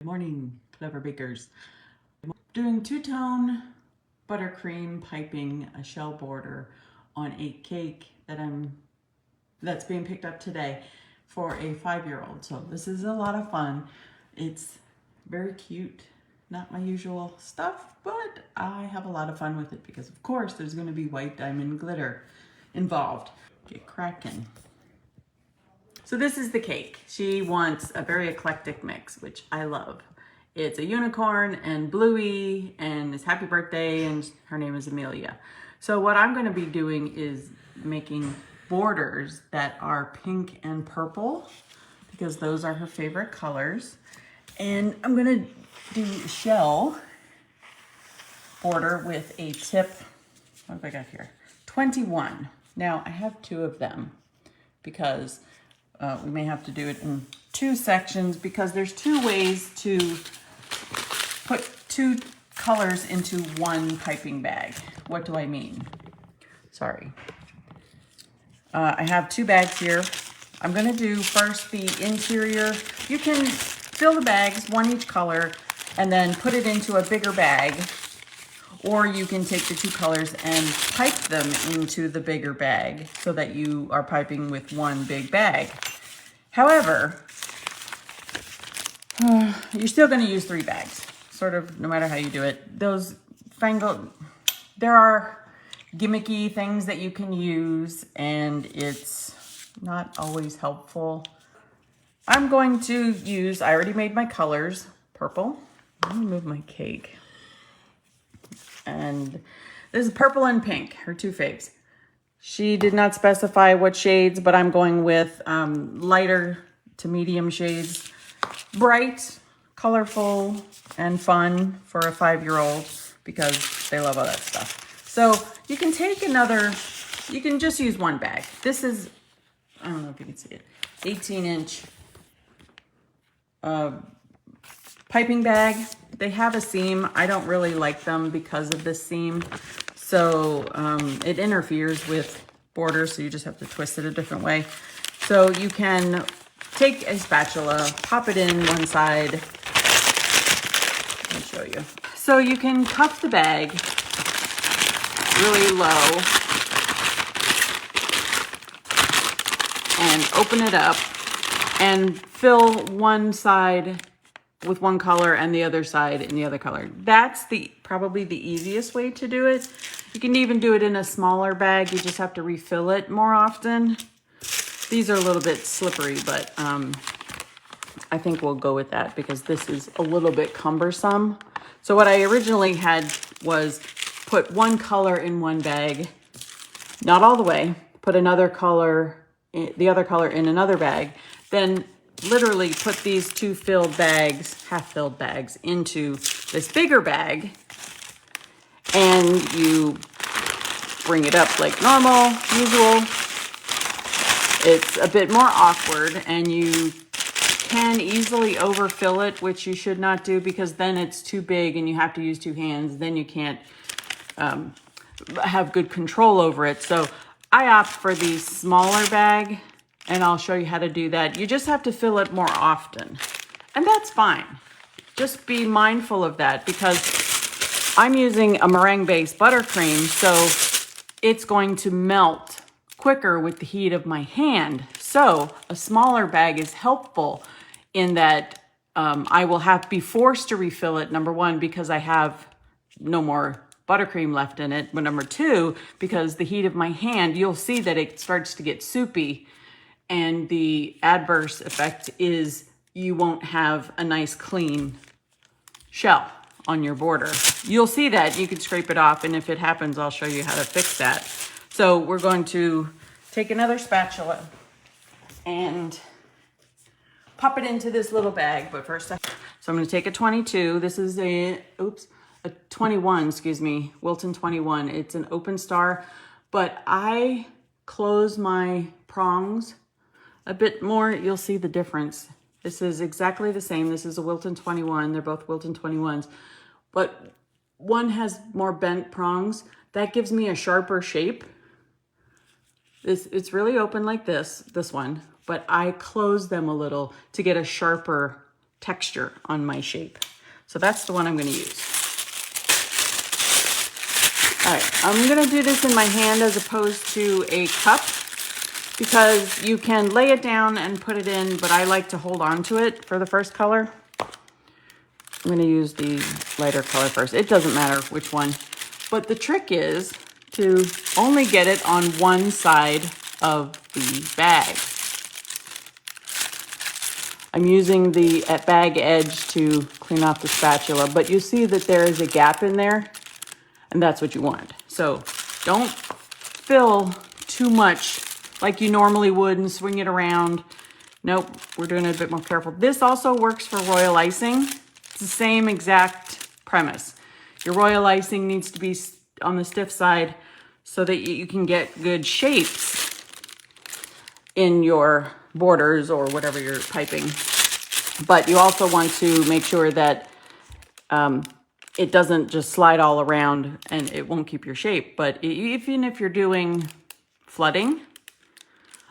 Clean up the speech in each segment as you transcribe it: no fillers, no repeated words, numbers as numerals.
Good morning, clever bakers. Doing two-tone buttercream piping a shell border on a cake that's being picked up today for a 5-year-old. So this is a lot of fun. It's very cute, not my usual stuff, but I have a lot of fun with it because of course there's going to be white diamond glitter involved. Get cracking. So this is the cake. She wants a very eclectic mix, which I love. It's a unicorn and bluey and it's happy birthday and her name is Amelia. So what I'm going to be doing is making borders that are pink and purple because those are her favorite colors. And I'm going to do a shell border with a tip, what have I got here? 21. Now I have 2 of them because we may have to do it in 2 sections because there's 2 ways to put 2 colors into one piping bag. What do I mean? Sorry. I have 2 bags here. I'm gonna do first the interior. You can fill the bags, 1 each color, and then put it into a bigger bag. Or you can take the 2 colors and pipe them into the bigger bag so that you are piping with 1 big bag. However, you're still going to use 3 bags, sort of, no matter how you do it. There are gimmicky things that you can use, and it's not always helpful. I'm going to use, I already made my colors, purple. Let me move my cake. And this is purple and pink, her 2 faves. She did not specify what shades, but I'm going with lighter to medium shades. Bright, colorful, and fun for a 5-year-old because they love all that stuff. So you can take you can just use 1 bag. This is, I don't know if you can see it, 18-inch piping bag. They have a seam. I don't really like them because of the seam. So it interferes with borders, so you just have to twist it a different way. So you can take a spatula, pop it in one side. Let me show you. So you can cuff the bag really low and open it up and fill one side with 1 color and the other side in the other color. That's probably the easiest way to do it. You can even do it in a smaller bag. You just have to refill it more often. These are a little bit slippery, but I think we'll go with that because this is a little bit cumbersome. So what I originally had was put 1 color in 1 bag, not all the way, put another color, the other color in another bag, then literally put these 2 filled bags, half-filled bags, into this bigger bag, and you bring it up like normal, usual. It's a bit more awkward, and you can easily overfill it, which you should not do because then it's too big and you have to use 2 hands. Then you can't have good control over it. So I opt for the smaller bag, and I'll show you how to do that. You just have to fill it more often, and that's fine. Just be mindful of that because I'm using a meringue-based buttercream, so it's going to melt quicker with the heat of my hand. So a smaller bag is helpful in that I will be forced to refill it, number 1, because I have no more buttercream left in it, but number 2, because the heat of my hand, you'll see that it starts to get soupy. And the adverse effect is you won't have a nice clean shell on your border. You'll see that. You can scrape it off, and if it happens, I'll show you how to fix that. So we're going to take another spatula and pop it into this little bag. But first, so I'm going to take a 22. This is a 21, excuse me, Wilton 21. It's an open star, but I close my prongs a bit more. You'll see the difference. This is exactly the same. This is a Wilton 21. They're both Wilton 21s, but one has more bent prongs. That gives me a sharper shape. It's really open like this one, but I close them a little to get a sharper texture on my shape. So that's the one I'm going to use. All right, I'm going to do this in my hand as opposed to a cup because you can lay it down and put it in, but I like to hold on to it for the first color. I'm going to use the lighter color first. It doesn't matter which one, but the trick is to only get it on one side of the bag. I'm using the bag edge to clean off the spatula, but you see that there is a gap in there, and that's what you want. So don't fill too much like you normally would and swing it around. Nope, we're doing it a bit more careful. This also works for royal icing. It's the same exact premise. Your royal icing needs to be on the stiff side so that you can get good shapes in your borders or whatever you're piping. But you also want to make sure that it doesn't just slide all around and it won't keep your shape. But even if you're doing flooding,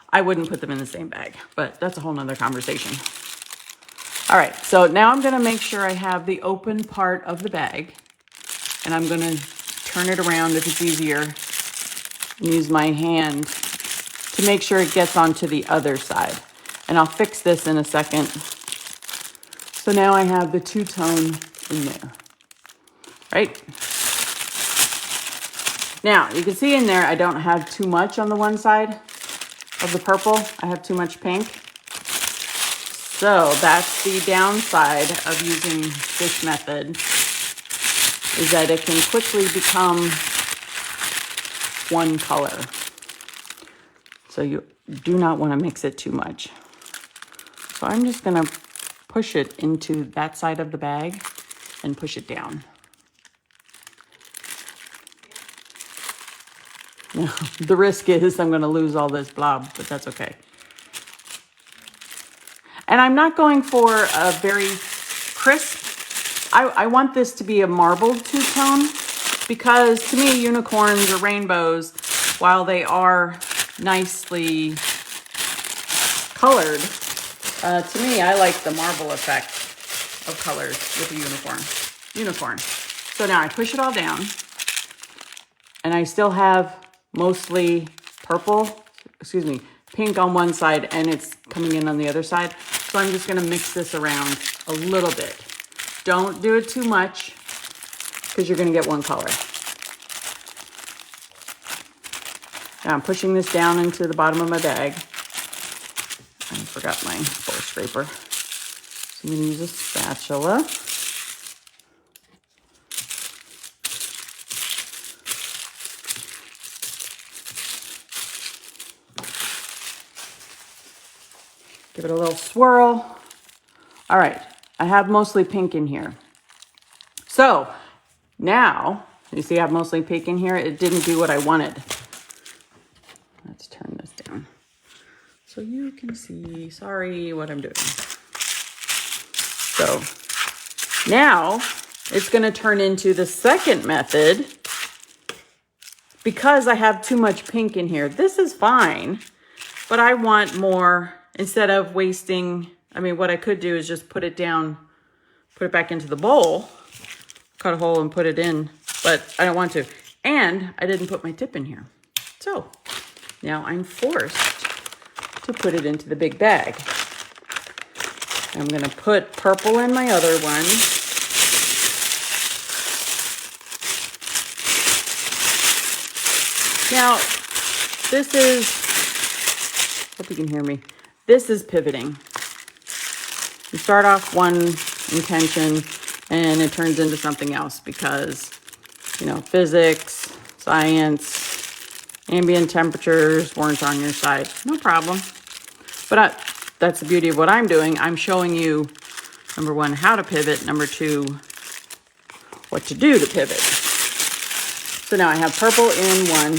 I wouldn't put them in the same bag, but that's a whole nother conversation. All right, so now I'm gonna make sure I have the open part of the bag, and I'm gonna turn it around if it's easier, and use my hand to make sure it gets onto the other side. And I'll fix this in a second. So now I have the two-tone in there, right? Now, you can see in there, I don't have too much on the one side of the purple. I have too much pink. So that's the downside of using this method, is that it can quickly become one color. So you do not want to mix it too much. So I'm just going to push it into that side of the bag and push it down. Now, the risk is I'm going to lose all this blob, but that's okay. And I'm not going for a very crisp. I want this to be a marbled two-tone because to me, unicorns or rainbows, while they are nicely colored, to me, I like the marble effect of colors with a unicorn. So now I push it all down and I still have mostly pink on one side and it's coming in on the other side. So I'm just gonna mix this around a little bit. Don't do it too much because you're gonna get one color. Now I'm pushing this down into the bottom of my bag. I forgot my bowl scraper. So I'm gonna use a spatula. Give it a little swirl. All right, I have mostly pink in here. So now, you see I have mostly pink in here. It didn't do what I wanted. Let's turn this down so you can see, sorry, what I'm doing. So now it's gonna turn into the second method because I have too much pink in here. This is fine, but I want more. Instead of wasting, what I could do is just put it down, put it back into the bowl, cut a hole and put it in, but I don't want to. And I didn't put my tip in here. So now I'm forced to put it into the big bag. I'm gonna put purple in my other one. Now, this is, hope you can hear me. This is pivoting. You start off one intention and it turns into something else because, physics, science, ambient temperatures weren't on your side. No problem. But that's the beauty of what I'm doing. I'm showing you, number one, how to pivot. Number two, what to do to pivot. So now I have purple in one.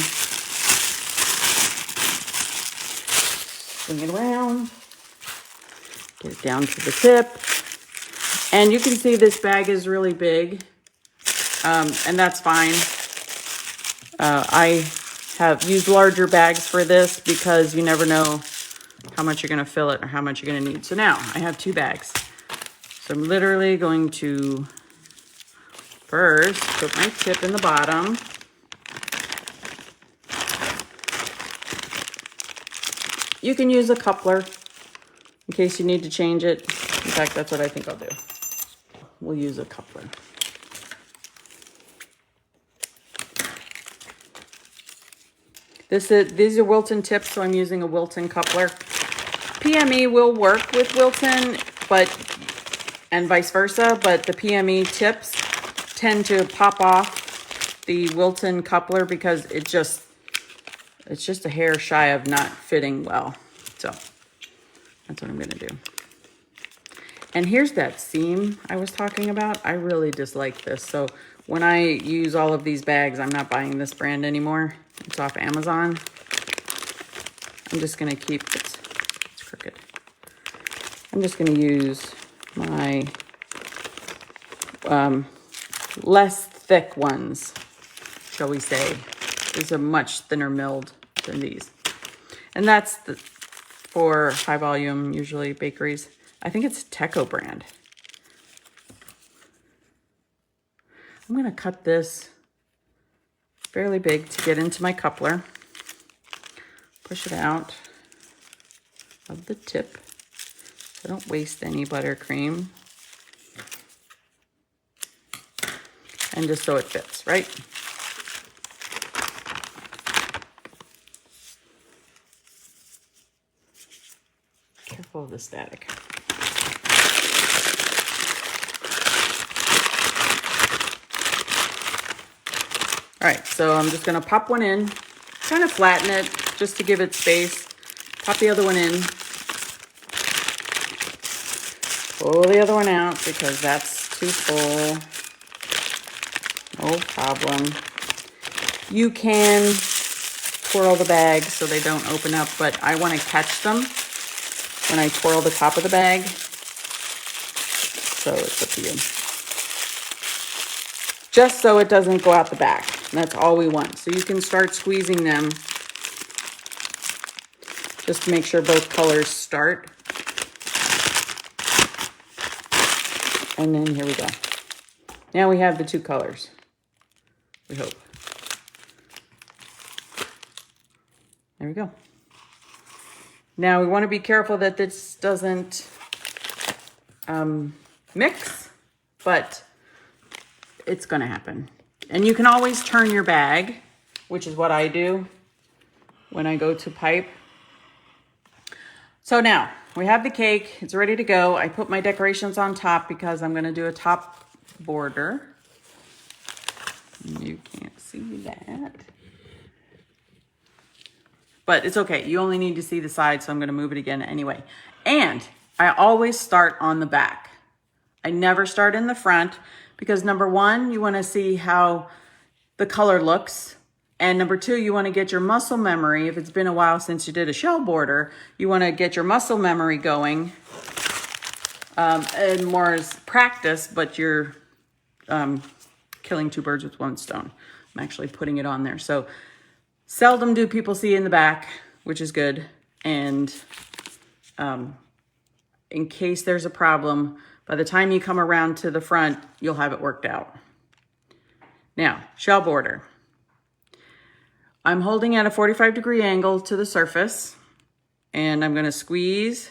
Bring it around, get it down to the tip. And you can see this bag is really big, and that's fine. I have used larger bags for this because you never know how much you're gonna fill it or how much you're gonna need. So now I have two bags. So I'm literally going to first put my tip in the bottom. You can use a coupler in case you need to change it. In fact, that's what I think I'll do. We'll use a coupler. These are Wilton tips, so I'm using a Wilton coupler. PME will work with Wilton, and vice versa, but the PME tips tend to pop off the Wilton coupler because it's just a hair shy of not fitting well. So that's what I'm gonna do. And here's that seam I was talking about. I really dislike this. So when I use all of these bags, I'm not buying this brand anymore. It's off Amazon. I'm just gonna keep it's crooked. I'm just gonna use my less thick ones, shall we say. These are much thinner milled than these. And that's for high volume, usually bakeries. I think it's Teco brand. I'm gonna cut this fairly big to get into my coupler. Push it out of the tip so I don't waste any buttercream. And just so it fits, right? Careful of the static. All right, so I'm just gonna pop one in, kind of flatten it just to give it space. Pop the other one in. Pull the other one out because that's too full. No problem. You can twirl the bag so they don't open up, but I want to catch them when I twirl the top of the bag. So it's up to you. Just so it doesn't go out the back. That's all we want. So you can start squeezing them just to make sure both colors start. And then here we go. Now we have the two colors. We hope. There we go. Now we want to be careful that this doesn't mix, but it's going to happen. And you can always turn your bag, which is what I do when I go to pipe. So now we have the cake. It's ready to go. I put my decorations on top because I'm going to do a top border. You can't see that. But it's okay. You only need to see the side, so I'm going to move it again anyway. And I always start on the back. I never start in the front because number one, you want to see how the color looks. And number two, you want to get your muscle memory. If it's been a while since you did a shell border, you want to get your muscle memory going. And more as practice, but you're killing two birds with one stone. I'm actually putting it on there. So seldom do people see in the back, which is good. And in case there's a problem, by the time you come around to the front, you'll have it worked out. Now, shell border. I'm holding at a 45-degree angle to the surface, and I'm going to squeeze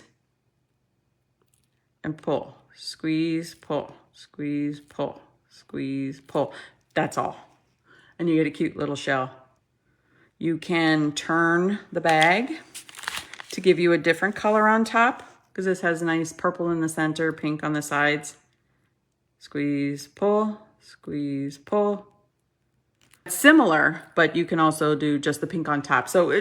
and pull. Squeeze, pull, squeeze, pull, squeeze, pull. That's all. And you get a cute little shell. You can turn the bag to give you a different color on top because this has a nice purple in the center, pink on the sides. Squeeze, pull, squeeze, pull. It's similar, but you can also do just the pink on top. So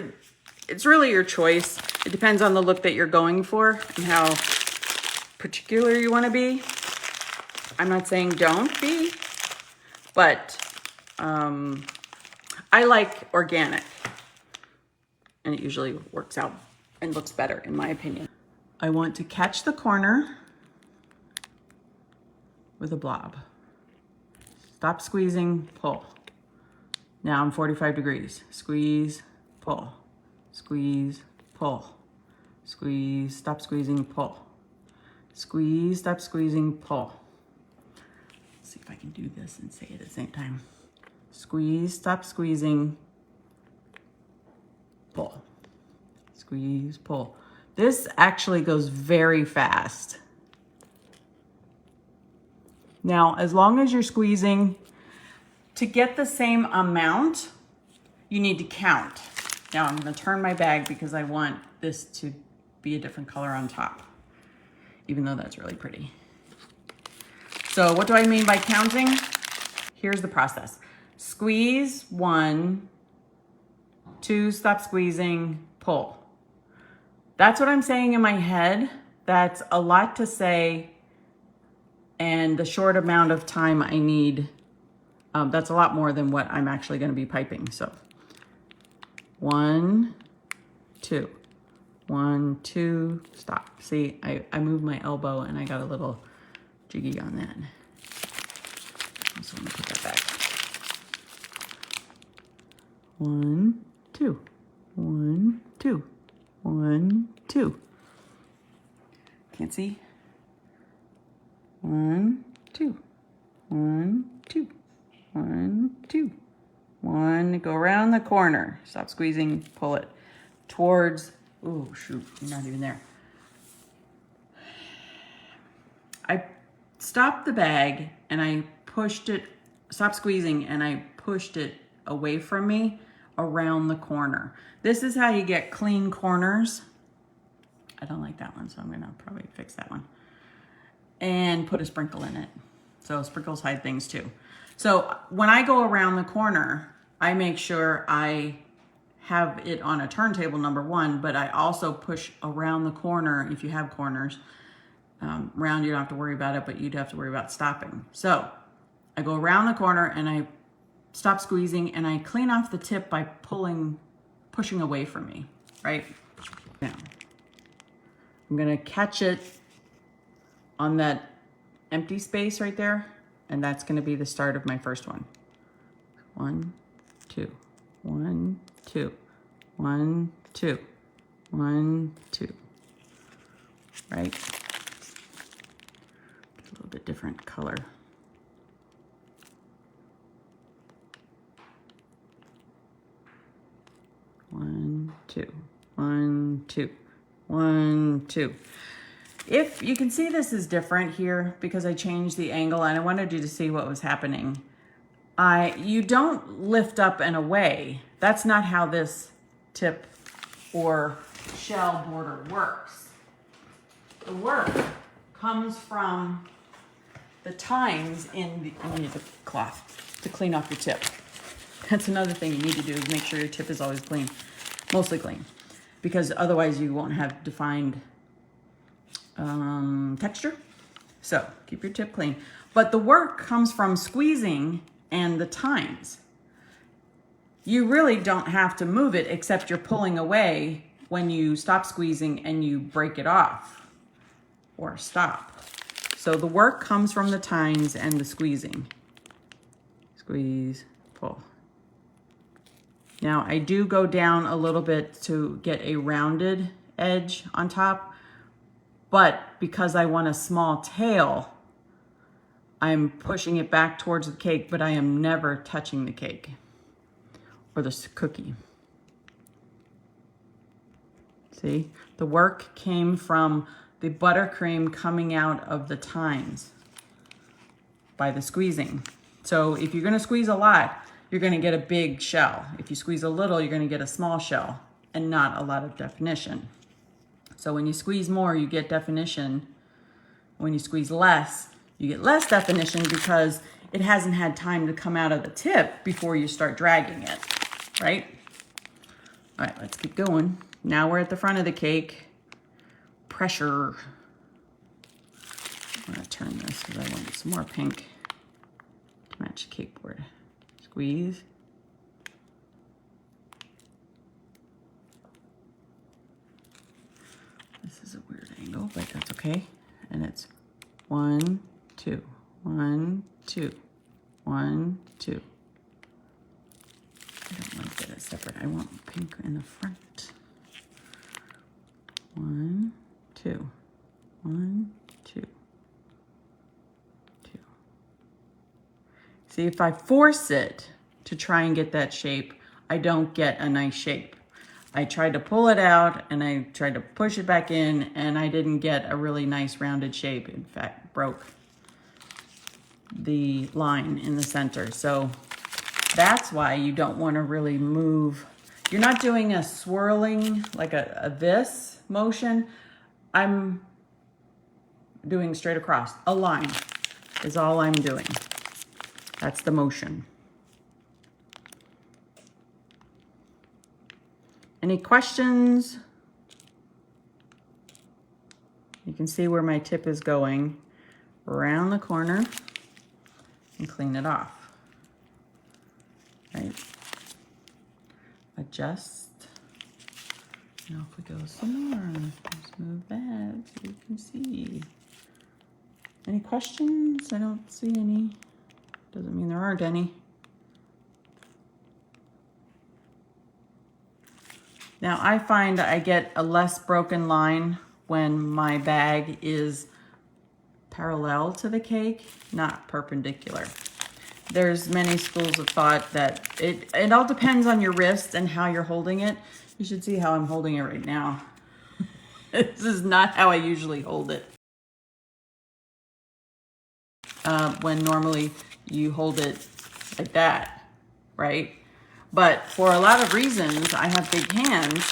it's really your choice. It depends on the look that you're going for and how particular you want to be. I'm not saying don't be, but I like organic, and it usually works out and looks better in my opinion. I want to catch the corner with a blob. Stop squeezing, pull. Now I'm 45 degrees. Squeeze, pull, squeeze, pull, squeeze, stop squeezing, pull. Squeeze, stop squeezing, pull. Let's see if I can do this and say it at the same time. Squeeze, stop squeezing, pull. Squeeze, pull. This actually goes very fast. Now, as long as you're squeezing, to get the same amount, you need to count. Now I'm gonna turn my bag because I want this to be a different color on top, even though that's really pretty. So what do I mean by counting? Here's the process. Squeeze, 1, 2, stop squeezing, pull. That's what I'm saying in my head. That's a lot to say, and the short amount of time I need, that's a lot more than what I'm actually gonna be piping. So 1, 2, 1, 2, stop. See, I moved my elbow and I got a little jiggy on that. So I'm gonna put that back. 1, 2, 1, 2, 1, 2. Can't see? 1, 2, 1, 2, 1, 2, 1. Go around the corner. Stop squeezing, pull it towards, oh shoot, you're not even there. I stopped the bag and I pushed it, stopped squeezing, and I pushed it away from me around the corner. This is how you get clean corners. I don't like that one, so I'm gonna probably fix that one. And put a sprinkle in it. So sprinkles hide things too. So when I go around the corner, I make sure I have it on a turntable, number one, but I also push around the corner if you have corners. Round, you don't have to worry about it, but you'd have to worry about stopping. So I go around the corner and I stop squeezing and I clean off the tip by pushing away from me, right? Now, I'm gonna catch it on that empty space right there, and that's gonna be the start of my first one. 1, 2, 1, 2, 1, 2, 1, 2, right? Get a little bit different color. One, two, 1, 2, 1, 2. If you can see, this is different here because I changed the angle and I wanted you to see what was happening. You don't lift up and away. That's not how this tip or shell border works. The work comes from the tines in the, I need the cloth to clean off your tip. That's another thing you need to do, is make sure your tip is always clean, mostly clean, because otherwise you won't have defined texture. So keep your tip clean. But the work comes from squeezing and the tines. You really don't have to move it, except you're pulling away when you stop squeezing and you break it off or stop. So the work comes from the tines and the squeezing. Squeeze, pull. Now I do go down a little bit to get a rounded edge on top, but because I want a small tail, I'm pushing it back towards the cake, but I am never touching the cake or the cookie. See, the work came from the buttercream coming out of the tines by the squeezing. So if you're gonna squeeze a lot, you're gonna get a big shell. If you squeeze a little, you're gonna get a small shell and not a lot of definition. So when you squeeze more, you get definition. When you squeeze less, you get less definition because it hasn't had time to come out of the tip before you start dragging it, right? All right, let's keep going. Now we're at the front of the cake. Pressure. I'm gonna turn this because I want some more pink to match the cake board. Squeeze. This is a weird angle, but that's okay. And it's 1, 2, 1, 2, 1, 2. I don't want to get it separate. I want pink in the front. 1, 2, 1, See, if I force it to try and get that shape, I don't get a nice shape. I tried to pull it out and I tried to push it back in and I didn't get a really nice rounded shape. In fact, broke the line in the center. So that's why you don't want to really move. You're not doing a swirling, like a this motion. I'm doing straight across. A line is all I'm doing. That's the motion. Any questions? You can see where my tip is going around the corner and clean it off. Right? Adjust. Now if we go some more, just move that so you can see. Any questions? I don't see any. Doesn't mean there aren't any. Now I find I get a less broken line when my bag is parallel to the cake, not perpendicular. There's many schools of thought that it all depends on your wrist and how you're holding it. You should see how I'm holding it right now. This is not how I usually hold it. When normally you hold it like that, right? But for a lot of reasons, I have big hands.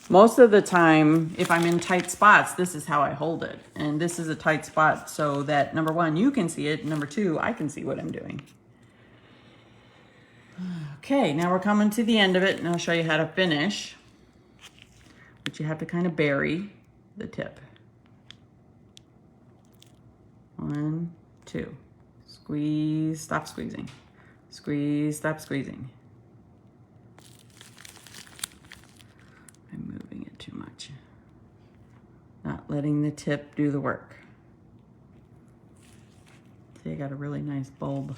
Most of the time, if I'm in tight spots, this is how I hold it. And this is a tight spot so that, number one, you can see it. Number two, I can see what I'm doing. Okay, now we're coming to the end of it, and I'll show you how to finish. But you have to kind of bury the tip. 1, 2. Squeeze, stop squeezing. Squeeze, stop squeezing. I'm moving it too much. Not letting the tip do the work. See, I got a really nice bulb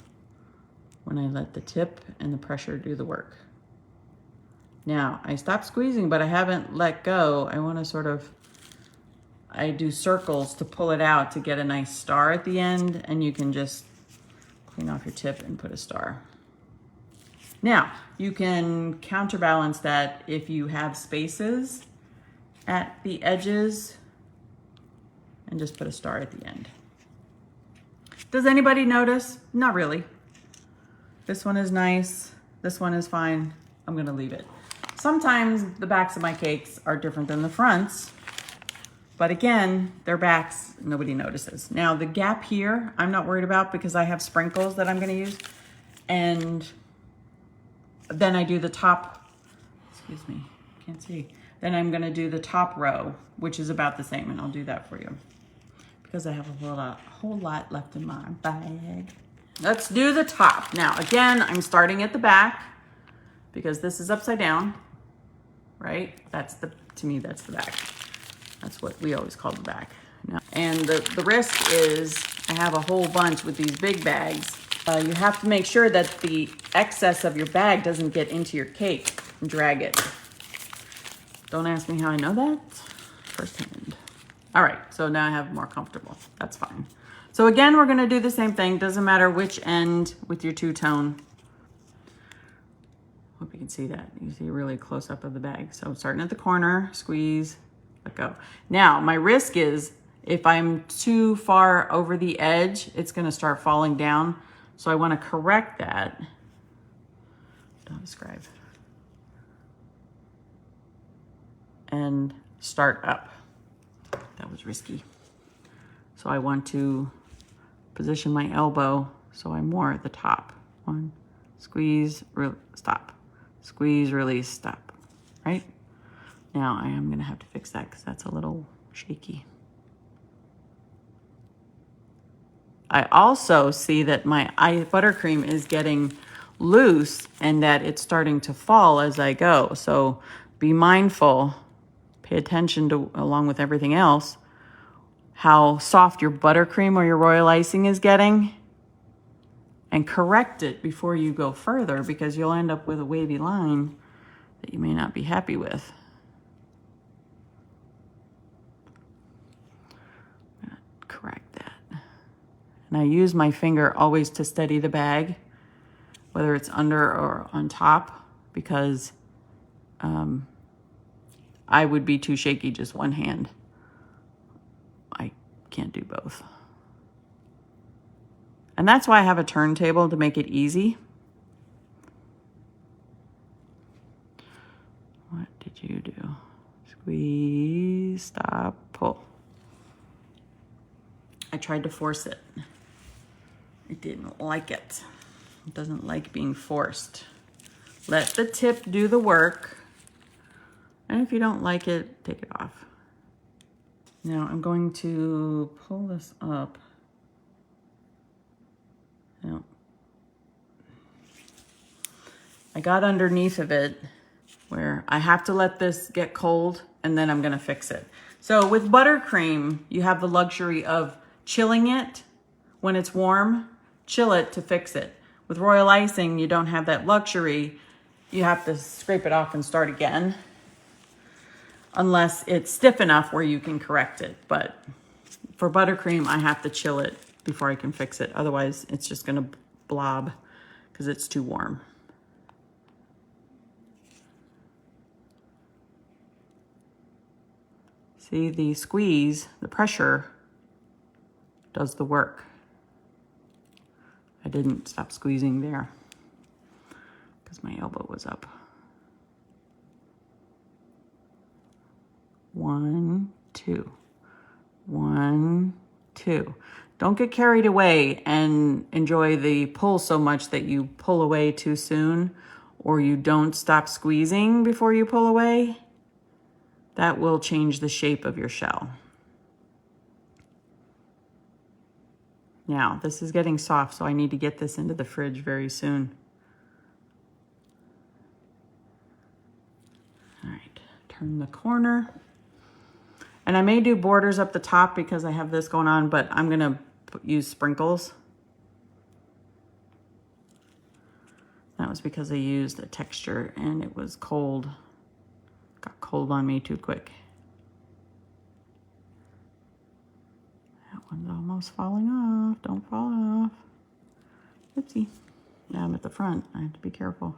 when I let the tip and the pressure do the work. Now, I stopped squeezing, but I haven't let go. I want to I do circles to pull it out to get a nice star at the end, and you can just clean off your tip and put a star. Now, you can counterbalance that if you have spaces at the edges and just put a star at the end. Does anybody notice? Not really. This one is nice. This one is fine. I'm gonna leave it. Sometimes the backs of my cakes are different than the fronts, but again, their backs, nobody notices. Now the gap here, I'm not worried about because I have sprinkles that I'm gonna use. And then I do the top, excuse me, can't see. Then I'm gonna do the top row, which is about the same, and I'll do that for you because I have a whole lot left in my bag. Let's do the top. Now, again, I'm starting at the back because this is upside down, right? To me, that's the back. That's what we always call the back. Now, and the risk is I have a whole bunch with these big bags. You have to make sure that the excess of your bag doesn't get into your cake and drag it. Don't ask me how I know that firsthand. All right, so now I have more comfortable. That's fine. So again, we're gonna do the same thing. Doesn't matter which end with your two-tone. Hope you can see that. You see a really close up of the bag. So starting at the corner, squeeze, let go. Now, my risk is if I'm too far over the edge, it's gonna start falling down. So I wanna correct that. Don't describe. And start up. That was risky. So I want to position my elbow so I'm more at the top. 1, squeeze, stop. Squeeze, release, stop. Right? Now I am gonna have to fix that because that's a little shaky. I also see that my buttercream is getting loose and that it's starting to fall as I go. So be mindful, pay attention to, along with everything else, how soft your buttercream or your royal icing is getting, and correct it before you go further because you'll end up with a wavy line that you may not be happy with. Correct that. And I use my finger always to steady the bag, whether it's under or on top, because I would be too shaky just one hand. I can't do both. And that's why I have a turntable, to make it easy. What did you do? Squeeze, stop, pull. I tried to force it. It didn't like it. It doesn't like being forced. Let the tip do the work. And if you don't like it, take it off. Now I'm going to pull this up. Now, I got underneath of it where I have to let this get cold and then I'm gonna fix it. So with buttercream, you have the luxury of chilling it when it's warm, chill it to fix it. With royal icing, you don't have that luxury. You have to scrape it off and start again, unless it's stiff enough where you can correct it. But for buttercream, I have to chill it before I can fix it. Otherwise, it's just gonna blob because it's too warm. See, the squeeze, the pressure does the work. I didn't stop squeezing there because my elbow was up. 1, 2, 1, 2. Don't get carried away and enjoy the pull so much that you pull away too soon, or you don't stop squeezing before you pull away. That will change the shape of your shell. Now, this is getting soft, so I need to get this into the fridge very soon. All right, turn the corner. And I may do borders up the top because I have this going on, but I'm gonna use sprinkles. That was because I used a texture and it was cold. Got cold on me too quick. That one's almost falling off. Don't fall off. Oopsie. Now I'm at the front. I have to be careful.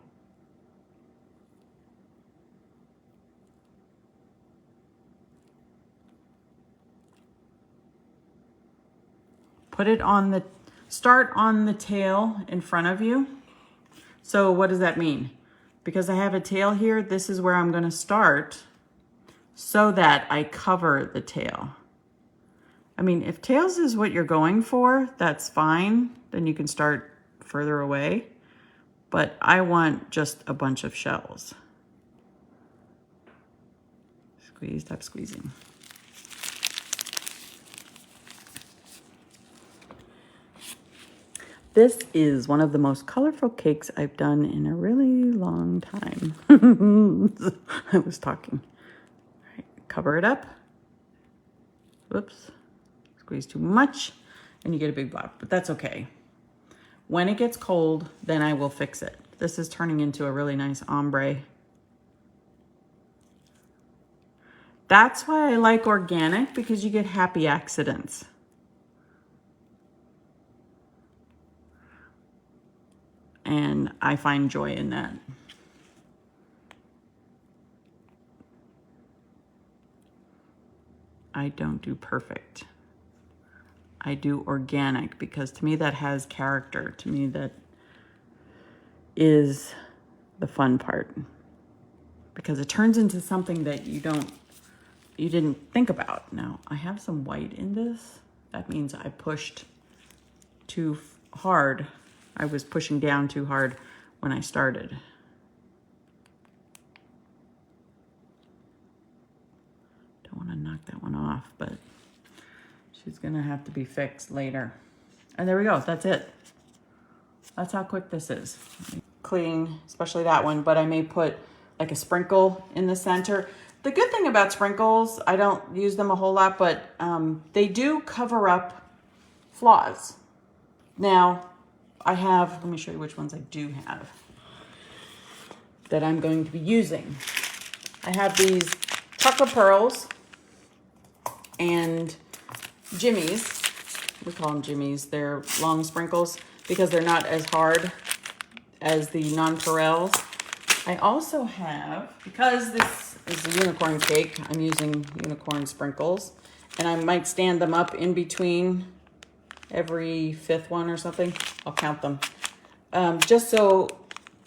Put it on the, start on the tail in front of you. So what does that mean? Because I have a tail here, this is where I'm gonna start so that I cover the tail. I mean, if tails is what you're going for, that's fine. Then you can start further away. But I want just a bunch of shells. Squeeze, stop squeezing. This is one of the most colorful cakes I've done in a really long time. I was talking. All right, cover it up. Whoops. Squeeze too much and you get a big blob, but that's okay. When it gets cold, then I will fix it. This is turning into a really nice ombre. That's why I like organic, because you get happy accidents. And I find joy in that. I don't do perfect. I do organic, because to me that has character. To me that is the fun part, because it turns into something that you didn't think about. Now I have some white in this. That means I pushed too hard. I was pushing down too hard when I started. Don't want to knock that one off, but she's gonna have to be fixed later. And there we go, that's it. That's how quick this is. Clean, especially that one, but I may put like a sprinkle in the center. The good thing about sprinkles, I don't use them a whole lot, but they do cover up flaws. Now, I have, let me show you which ones I do have that I'm going to be using. I have these chocolate pearls and jimmies. we call them jimmies. They're long sprinkles because they're not as hard as the nonpareils. I also have, because this is a unicorn cake, I'm using unicorn sprinkles, and I might stand them up in between every fifth one or something. I'll count them. Just so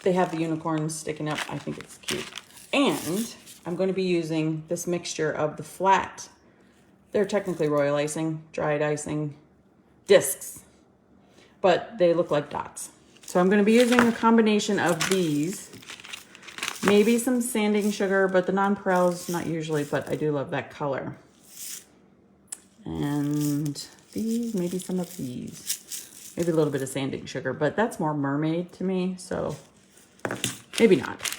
they have the unicorns sticking up. I think it's cute. And I'm going to be using this mixture of the flat, they're technically royal icing, dried icing discs, but they look like dots. So I'm going to be using a combination of these, maybe some sanding sugar, but the nonpareils, not usually, but I do love that color. And these, maybe some of these, maybe a little bit of sanding sugar, but that's more mermaid to me, so maybe not.